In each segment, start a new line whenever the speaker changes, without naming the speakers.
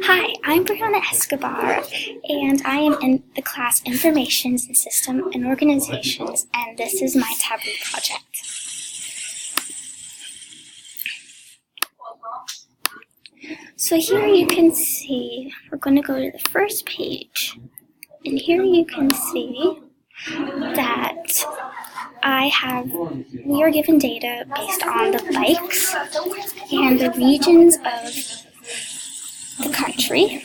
Hi, I'm Brianna Escobar, and I am in the class Informations and System and Organizations, and this is my Tableau project. So here you can see, we're going to go to the first page, and here you can see that we are given data based on the bikes and the regions of the country.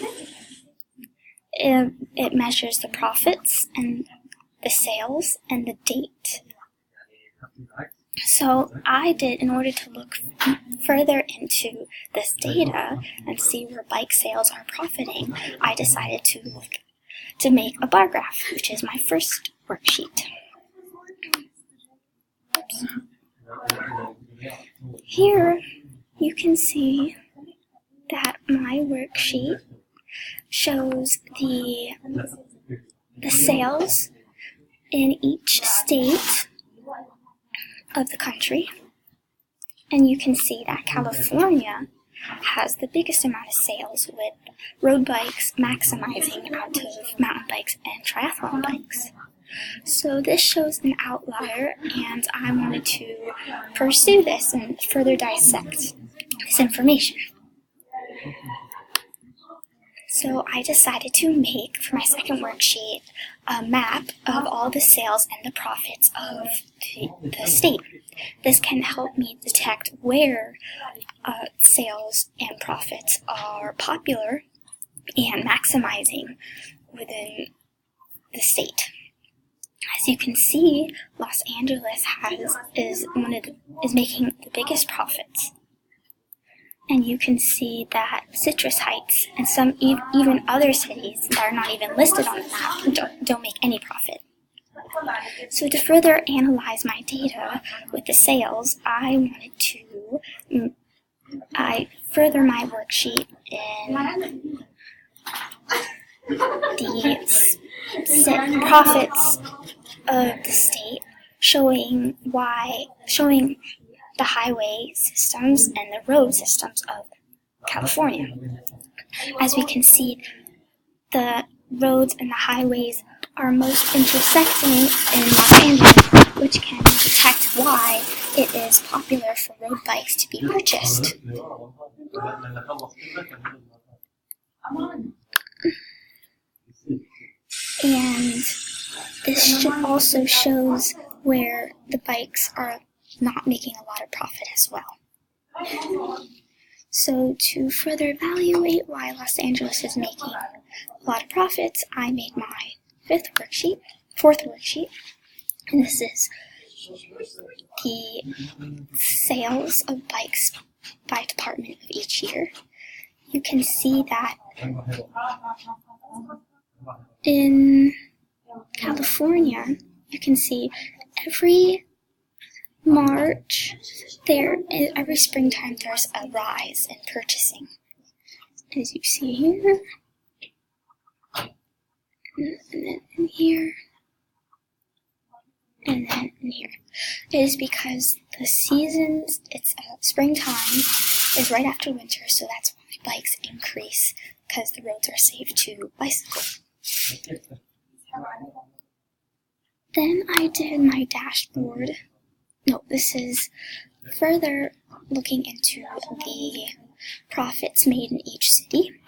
It measures the profits and the sales and the date. So in order to look further into this data and see where bike sales are profiting, I decided to make a bar graph, which is my first worksheet. Oops. Here you can see that my worksheet shows the sales in each state of the country, and you can see that California has the biggest amount of sales, with road bikes maximizing out of mountain bikes and triathlon bikes. So this shows an outlier, and I wanted to pursue this and further dissect this information. So I decided to make, for my second worksheet, a map of all the sales and the profits of the state. This can help me detect where sales and profits are popular and maximizing within the state. As you can see, Los Angeles is making the biggest profits. And you can see that Citrus Heights and some even other cities that are not even listed on the map don't make any profit. So to further analyze my data with the sales, I further my worksheet in the profits of the state, showing the highway systems and the road systems of California. As we can see, the roads and the highways are most intersecting in Los Angeles, which can detect why it is popular for road bikes to be purchased. And this also shows where the bikes are not making a lot of profit as well. So to further evaluate why Los Angeles is making a lot of profits, I made my fourth worksheet, and this is the sales of bikes by department of each year. You can see that in California, you can see every March, every springtime, there's a rise in purchasing. As you see here, and then in here, and then in here. It is because the seasons, springtime is right after winter, so that's why bikes increase, because the roads are safe to bicycle. Then I did my dashboard. No, this is further looking into the profits made in each city.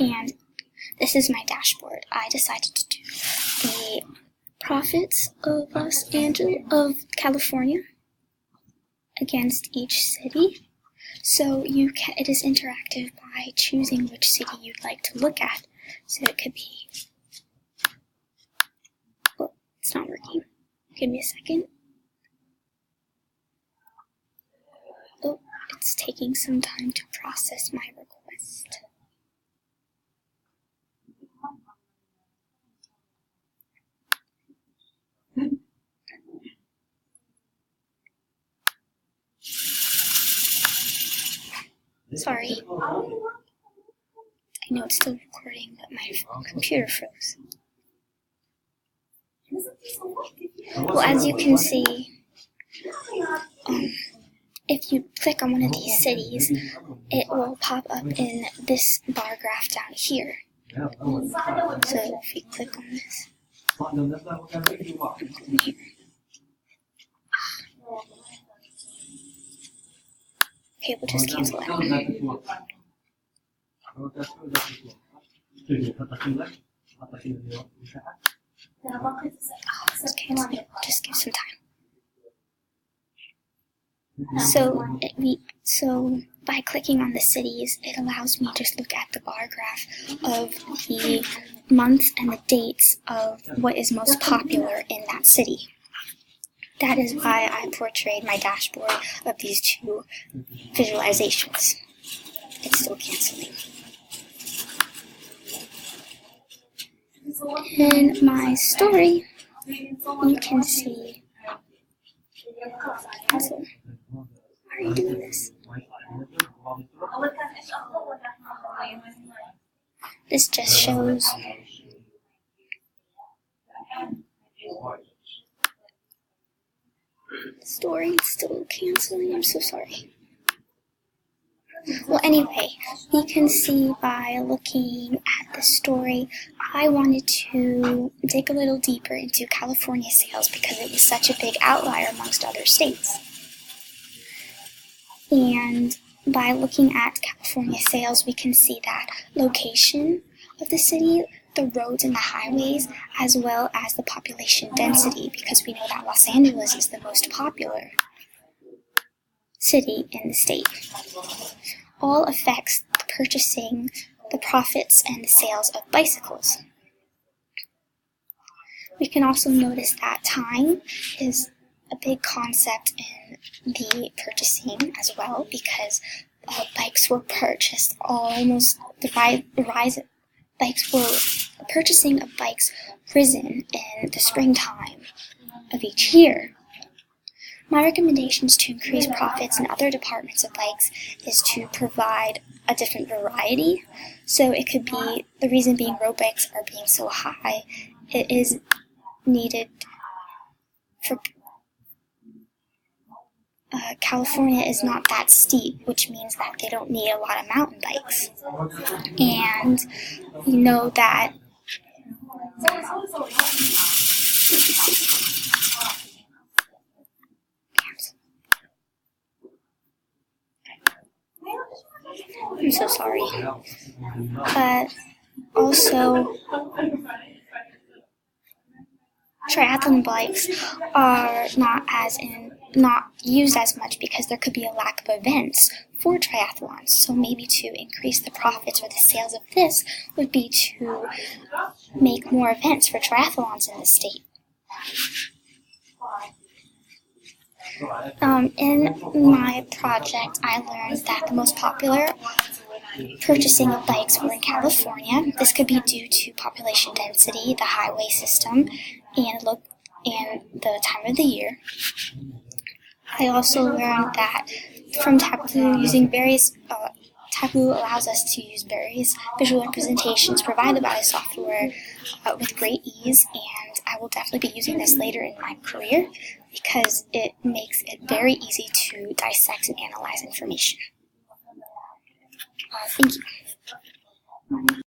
And this is my dashboard. I decided to do the profits of California against each city. So it is interactive by choosing which city you'd like to look at. So it could be, oh, it's not working. Give me a second. Oh, it's taking some time to process my request. Sorry. I know it's still recording, but my computer froze. Well, as you can see, if you click on one of these cities, it will pop up in this bar graph down here. So if you click on this, okay, we'll just cancel that one. Let's cancel it. Just give some time. So by clicking on the cities, it allows me to just look at the bar graph of the months and the dates of what is most popular in that city. That is why I portrayed my dashboard of these two visualizations. It's still canceling. In my story, you can see. Also, why are you doing this? This just shows story. It's still canceling. I'm so sorry. Well, anyway, you can see by looking at the story, I wanted to dig a little deeper into California sales because it was such a big outlier amongst other states. And by looking at California sales, we can see that location of the city, the roads and the highways, as well as the population density, because we know that Los Angeles is the most popular city in the state, all affects the purchasing, the profits, and the sales of bicycles. We can also notice that time is a big concept in the purchasing as well, because bikes were purchased almost, purchasing of bikes risen in the springtime of each year. My recommendations to increase profits in other departments of bikes is to provide a different variety. So it could be, the reason being road bikes are being so high, it is needed for California is not that steep, which means that they don't need a lot of mountain bikes. And you know that I'm so sorry. But also, triathlon bikes are not used as much because there could be a lack of events for triathlons. So maybe to increase the profits or the sales of this would be to make more events for triathlons in the state. In my project, I learned that the most popular purchasing of bikes were in California. This could be due to population density, the highway system, and the time of the year. I also learned that from Tableau, using various Tableau allows us to use various visual representations provided by the software with great ease, and I will definitely be using this later in my career because it makes it very easy to dissect and analyze information. Thank you.